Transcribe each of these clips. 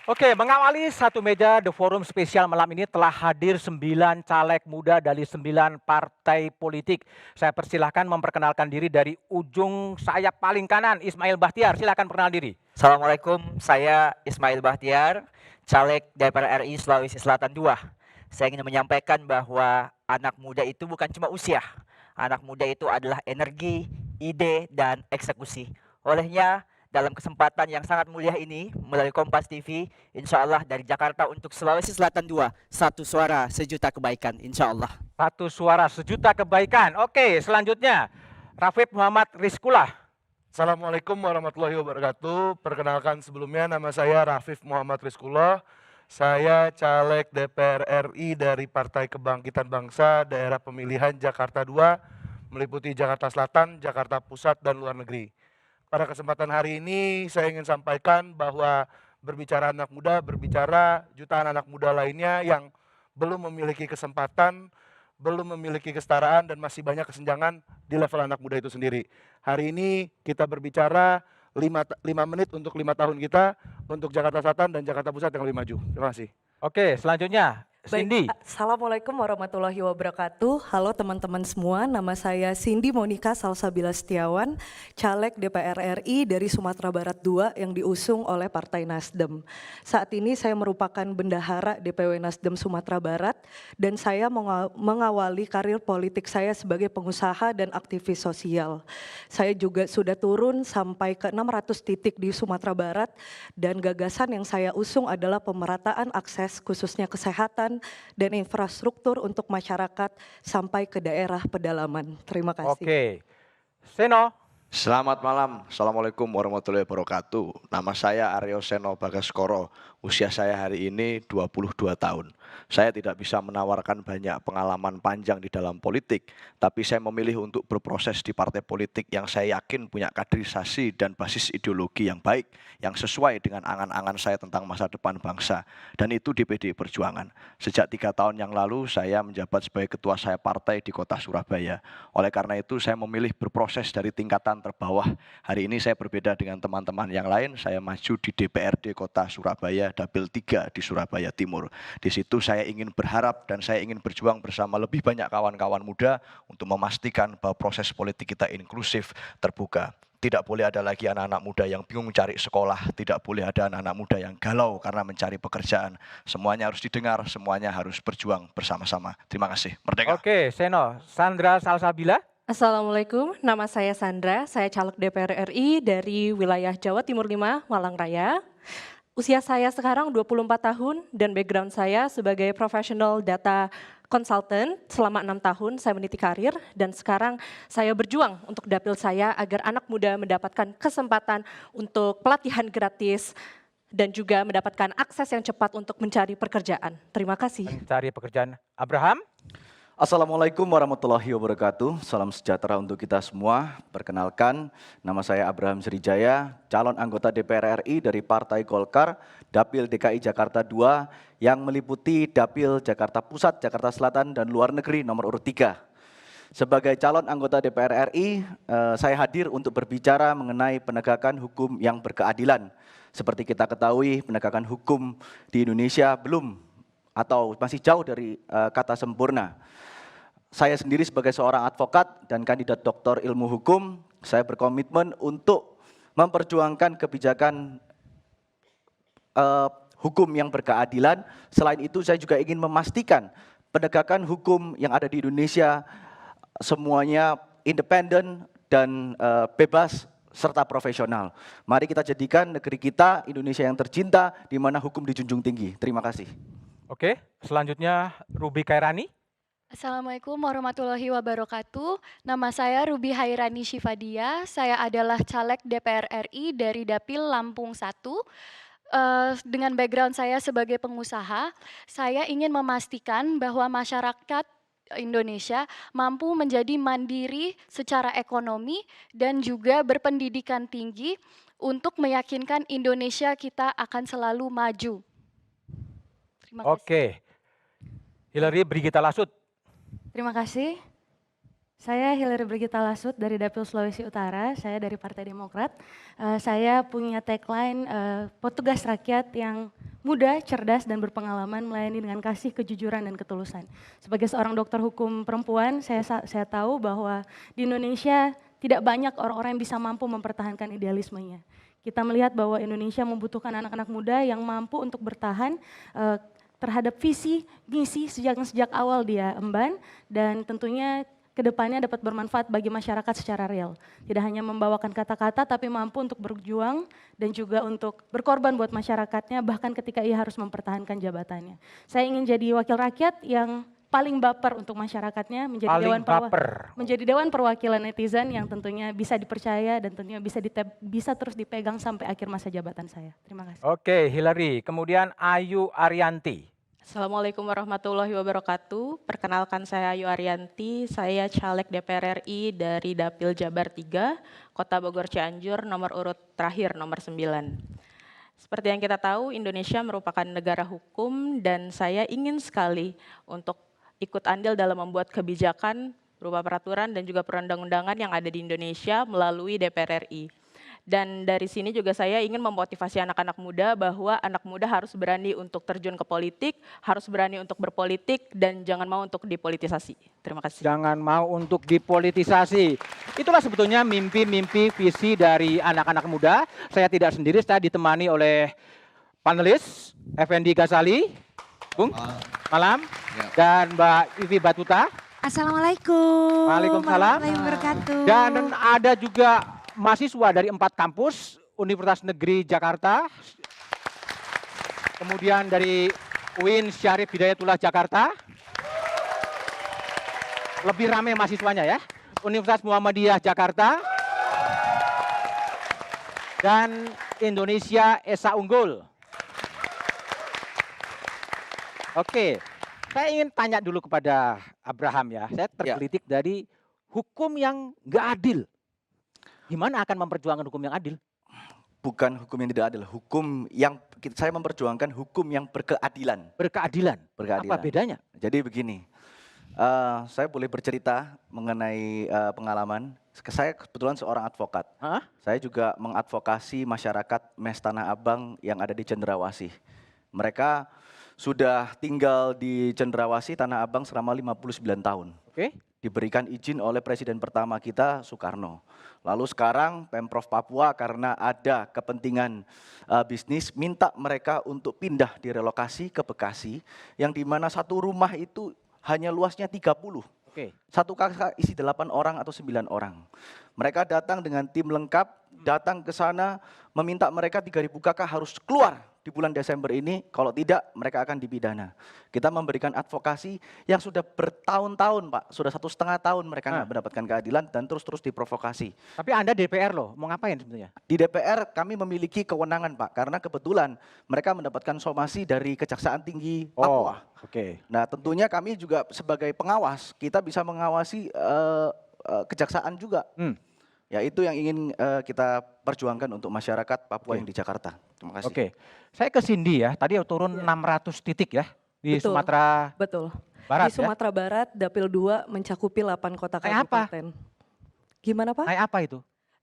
Oke, mengawali satu meja The Forum spesial malam ini telah hadir 9 caleg muda dari 9 partai politik. Saya persilahkan memperkenalkan diri dari ujung sayap paling kanan, Ismail Bahtiar. Silakan perkenal diri. Assalamualaikum, saya Ismail Bahtiar, caleg DPR RI Sulawesi Selatan II. Saya ingin menyampaikan bahwa anak muda itu bukan cuma usia. Anak muda itu adalah energi, ide, dan eksekusi. Olehnya, dalam kesempatan yang sangat mulia ini, melalui Kompas TV, insya Allah dari Jakarta untuk Sulawesi Selatan II, satu suara sejuta kebaikan, insya Allah. Satu suara sejuta kebaikan. Oke, selanjutnya Rafif Muhammad Rizkullah. Assalamualaikum warahmatullahi wabarakatuh. Perkenalkan sebelumnya nama saya Rafif Muhammad Rizkullah. Saya caleg DPR RI dari Partai Kebangkitan Bangsa Daerah Pemilihan Jakarta II, meliputi Jakarta Selatan, Jakarta Pusat, dan luar negeri. Pada kesempatan hari ini saya ingin sampaikan bahwa berbicara anak muda, berbicara jutaan anak muda lainnya yang belum memiliki kesempatan, belum memiliki kesetaraan, dan masih banyak kesenjangan di level anak muda itu sendiri. Hari ini kita berbicara 5 menit untuk 5 tahun kita, untuk Jakarta Selatan dan Jakarta Pusat yang lebih maju. Terima kasih. Oke, selanjutnya Cindy. Assalamualaikum warahmatullahi wabarakatuh. Halo teman-teman semua, nama saya Cindy Monica Salsabila Setiawan, caleg DPR RI dari Sumatera Barat II yang diusung oleh Partai Nasdem. Saat ini saya merupakan bendahara DPW Nasdem Sumatera Barat dan saya mengawali karir politik saya sebagai pengusaha dan aktivis sosial. Saya juga sudah turun sampai ke 600 titik di Sumatera Barat dan gagasan yang saya usung adalah pemerataan akses khususnya kesehatan dan infrastruktur untuk masyarakat sampai ke daerah pedalaman. Terima kasih. Oke, Seno. Selamat malam, Assalamualaikum warahmatullahi wabarakatuh. Nama saya Aryo Seno Bagaskoro, usia saya hari ini 22 tahun. Saya tidak bisa menawarkan banyak pengalaman panjang di dalam politik, tapi saya memilih untuk berproses di partai politik yang saya yakin punya kaderisasi dan basis ideologi yang baik, yang sesuai dengan angan-angan saya tentang masa depan bangsa, dan itu di PDI Perjuangan. Sejak 3 tahun yang lalu saya menjabat sebagai ketua saya partai di kota Surabaya. Oleh karena itu saya memilih berproses dari tingkatan terbawah. Hari ini saya berbeda dengan teman-teman yang lain, saya maju di DPRD Kota Surabaya, Dapil 3 di Surabaya Timur. Di situ saya ingin berharap dan saya ingin berjuang bersama lebih banyak kawan-kawan muda untuk memastikan bahwa proses politik kita inklusif, terbuka. Tidak boleh ada lagi anak-anak muda yang bingung mencari sekolah, tidak boleh ada anak-anak muda yang galau karena mencari pekerjaan. Semuanya harus didengar, semuanya harus berjuang bersama-sama. Terima kasih. Merdeka. Oke, Seno. Sandra Salsabila. Assalamualaikum, nama saya Sandra, saya caleg DPR RI dari wilayah Jawa Timur 5, Malang Raya. Usia saya sekarang 24 tahun dan background saya sebagai professional data consultant selama 6 tahun saya meniti karir dan sekarang saya berjuang untuk dapil saya agar anak muda mendapatkan kesempatan untuk pelatihan gratis dan juga mendapatkan akses yang cepat untuk mencari pekerjaan. Terima kasih. Mencari pekerjaan. Abraham. Assalamualaikum warahmatullahi wabarakatuh, salam sejahtera untuk kita semua. Perkenalkan, nama saya Abraham Srijaya, calon anggota DPR RI dari Partai Golkar, Dapil DKI Jakarta II yang meliputi Dapil Jakarta Pusat, Jakarta Selatan, dan luar negeri nomor urut 3. Sebagai calon anggota DPR RI, saya hadir untuk berbicara mengenai penegakan hukum yang berkeadilan. Seperti kita ketahui, penegakan hukum di Indonesia belum atau masih jauh dari kata sempurna. Saya sendiri sebagai seorang advokat dan kandidat doktor ilmu hukum, saya berkomitmen untuk memperjuangkan kebijakan hukum yang berkeadilan. Selain itu saya juga ingin memastikan penegakan hukum yang ada di Indonesia semuanya independen dan bebas serta profesional. Mari kita jadikan negeri kita, Indonesia yang tercinta, di mana hukum dijunjung tinggi. Terima kasih. Oke, selanjutnya Ruby Kairani. Assalamualaikum warahmatullahi wabarakatuh. Nama saya Ruby Hairani Syifadia. Saya adalah caleg DPR RI dari Dapil Lampung 1. Dengan background saya sebagai pengusaha, saya ingin memastikan bahwa masyarakat Indonesia mampu menjadi mandiri secara ekonomi dan juga berpendidikan tinggi untuk meyakinkan Indonesia kita akan selalu maju. Terima kasih. Oke, Hillary Brigita Lasut. Terima kasih. Saya Hillary Brigita Lasut dari Dapil Sulawesi Utara, saya dari Partai Demokrat. Saya punya tagline petugas rakyat yang muda, cerdas, dan berpengalaman melayani dengan kasih, kejujuran, dan ketulusan. Sebagai seorang dokter hukum perempuan, saya tahu bahwa di Indonesia tidak banyak orang-orang yang bisa mampu mempertahankan idealismenya. Kita melihat bahwa Indonesia membutuhkan anak-anak muda yang mampu untuk bertahan terhadap visi, misi sejak awal dia emban, dan tentunya kedepannya dapat bermanfaat bagi masyarakat secara real. Tidak hanya membawakan kata-kata, tapi mampu untuk berjuang dan juga untuk berkorban buat masyarakatnya, bahkan ketika ia harus mempertahankan jabatannya. Saya ingin jadi wakil rakyat yang paling baper untuk masyarakatnya, menjadi dewan perwakilan netizen yang tentunya bisa dipercaya dan tentunya bisa terus dipegang sampai akhir masa jabatan saya. Terima kasih. Oke, Hillary. Kemudian Ayu Arianti. Assalamualaikum warahmatullahi wabarakatuh. Perkenalkan saya Ayu Arianti, saya caleg DPR RI dari Dapil Jabar 3, Kota Bogor Cianjur, nomor urut terakhir nomor 9. Seperti yang kita tahu, Indonesia merupakan negara hukum dan saya ingin sekali untuk ikut andil dalam membuat kebijakan berupa peraturan dan juga perundang-undangan yang ada di Indonesia melalui DPR RI. Dan dari sini juga saya ingin memotivasi anak-anak muda bahwa anak muda harus berani untuk terjun ke politik, harus berani untuk berpolitik, dan jangan mau untuk dipolitisasi. Terima kasih. Jangan mau untuk dipolitisasi. Itulah sebetulnya mimpi-mimpi visi dari anak-anak muda. Saya tidak sendiri, saya ditemani oleh panelis, Effendi Ghazali, Bung, malam, dan Mbak Ivi Batuta. Assalamualaikum. Waalaikumsalam. Warahmatullahi wabarakatuh. Dan ada juga mahasiswa dari 4 kampus Universitas Negeri Jakarta, kemudian dari UIN Syarif Hidayatullah Jakarta, lebih ramai mahasiswanya ya, Universitas Muhammadiyah Jakarta, dan Indonesia Esa Unggul. Oke, saya ingin tanya dulu kepada Abraham ya, saya tergelitik dari hukum yang nggak adil. Gimana akan memperjuangkan hukum yang adil? Bukan hukum yang tidak adil, hukum yang saya memperjuangkan hukum yang berkeadilan. Berkeadilan. Berkeadilan. Apa bedanya? Jadi begini, saya boleh bercerita mengenai pengalaman. Saya kebetulan seorang advokat. Saya juga mengadvokasi masyarakat Mes Tanah Abang yang ada di Cendrawasih. Mereka sudah tinggal di Cendrawasih, Tanah Abang selama 59 tahun. Oke. Diberikan izin oleh Presiden pertama kita, Soekarno. Lalu sekarang Pemprov Papua karena ada kepentingan bisnis, minta mereka untuk pindah direlokasi ke Bekasi, yang dimana satu rumah itu hanya luasnya 30. Oke. Satu kakak isi 8 orang atau 9 orang. Mereka datang dengan tim lengkap, datang ke sana meminta mereka 3.000 kakak harus keluar di bulan Desember ini, kalau tidak mereka akan dipidana. Kita memberikan advokasi yang sudah bertahun-tahun Pak, sudah 1,5 tahun mereka nggak mendapatkan keadilan dan terus-terus diprovokasi. Tapi Anda DPR loh, mau ngapain sebenarnya? Di DPR kami memiliki kewenangan Pak, karena kebetulan mereka mendapatkan somasi dari Kejaksaan Tinggi Papua. Oke. Nah tentunya kami juga sebagai pengawas, kita bisa mengawasi kejaksaan juga. Ya itu yang ingin kita perjuangkan untuk masyarakat Papua yang di Jakarta. Terima kasih. Oke, saya ke Cindy ya. Tadi turun 600 titik ya di Sumatera Barat. Di Sumatera Barat, Dapil 2 mencakupi 8 kota kabupaten. Gimana Pak? Naik apa itu?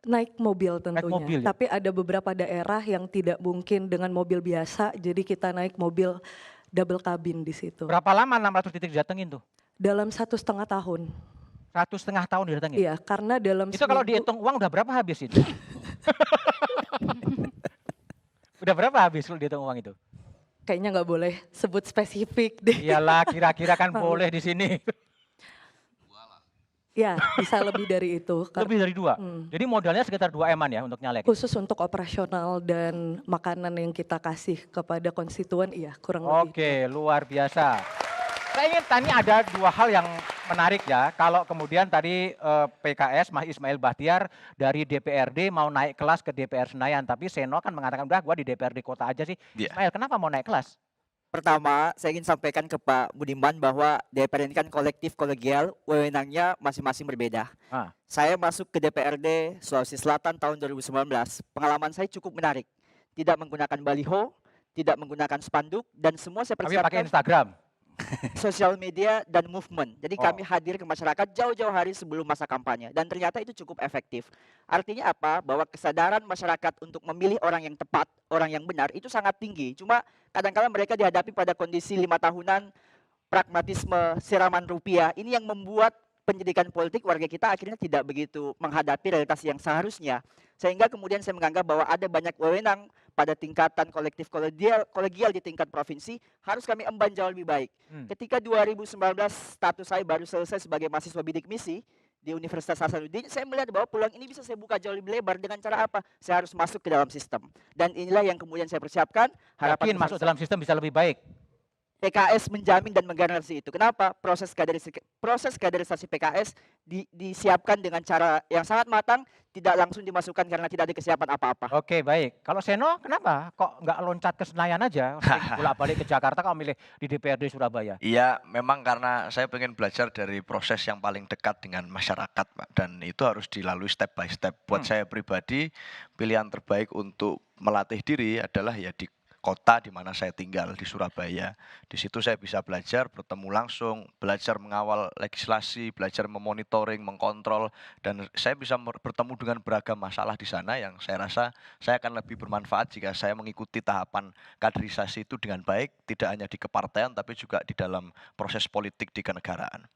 Naik mobil tentunya. Naik mobil, ya? Tapi ada beberapa daerah yang tidak mungkin dengan mobil biasa, jadi kita naik mobil double cabin di situ. Berapa lama 600 titik didatengin tuh? Dalam 1,5 tahun. 1,5 tahun didatengin? Iya, karena dalam itu kalau dihitung uang udah berapa habis itu? Udah berapa habis kalau dihitung uang itu? Kayaknya nggak boleh sebut spesifik deh. Iyalah, kira-kira kan boleh di sini. Ya, bisa lebih dari itu. Lebih dari 2? Jadi modalnya sekitar 2 M-an ya untuk nyalek? Khusus untuk operasional dan makanan yang kita kasih kepada konstituen, iya kurang lebih. Oke, luar biasa. Saya ingin tanya ada 2 hal yang menarik ya. Kalau kemudian tadi PKS, Mas Ismail Bahtiar dari DPRD mau naik kelas ke DPR Senayan. Tapi Seno kan mengatakan, udah gua di DPRD kota aja sih. Ismail, kenapa mau naik kelas? Pertama, saya ingin sampaikan ke Pak Budiman bahwa DPR ini kan kolektif kolegial, wewenangnya masing-masing berbeda. Saya masuk ke DPRD Sulawesi Selatan tahun 2019. Pengalaman saya cukup menarik. Tidak menggunakan baliho, tidak menggunakan spanduk, dan semua saya persiapkan. Tapi pakai Instagram? sosial media dan movement. Jadi Oh. kami hadir ke masyarakat jauh-jauh hari sebelum masa kampanye dan ternyata itu cukup efektif. Artinya apa? Bahwa kesadaran masyarakat untuk memilih orang yang tepat, orang yang benar itu sangat tinggi. Cuma kadang-kala mereka dihadapi pada kondisi 5 tahunan pragmatisme siraman rupiah. Ini yang membuat pendidikan politik warga kita akhirnya tidak begitu menghadapi realitas yang seharusnya. Sehingga kemudian saya menganggap bahwa ada banyak wewenang pada tingkatan kolektif kolegial di tingkat provinsi harus kami emban jauh lebih baik. Ketika 2019 status saya baru selesai sebagai mahasiswa bidik misi di Universitas Hasanuddin, saya melihat bahwa peluang ini bisa saya buka jauh lebih lebar dengan cara apa? Saya harus masuk ke dalam sistem. Dan inilah yang kemudian saya persiapkan. Yakin besar masuk dalam sistem bisa lebih baik? PKS menjamin dan menggaransi itu. Kenapa? Proses kaderisasi PKS disiapkan dengan cara yang sangat matang, tidak langsung dimasukkan karena tidak ada kesiapan apa-apa. Oke, baik. Kalau Seno, kenapa kok nggak loncat ke Senayan aja? Bolak-balik ke Jakarta, kok milih di DPRD Surabaya? Iya, memang karena saya pengen belajar dari proses yang paling dekat dengan masyarakat, Pak. Dan itu harus dilalui step by step. Buat saya pribadi, pilihan terbaik untuk melatih diri adalah ya di kota di mana saya tinggal, di Surabaya. Di situ saya bisa belajar, bertemu langsung, belajar mengawal legislasi, belajar memonitoring, mengkontrol, dan saya bisa bertemu dengan beragam masalah di sana yang saya rasa saya akan lebih bermanfaat jika saya mengikuti tahapan kaderisasi itu dengan baik, tidak hanya di kepartean tapi juga di dalam proses politik di kenegaraan.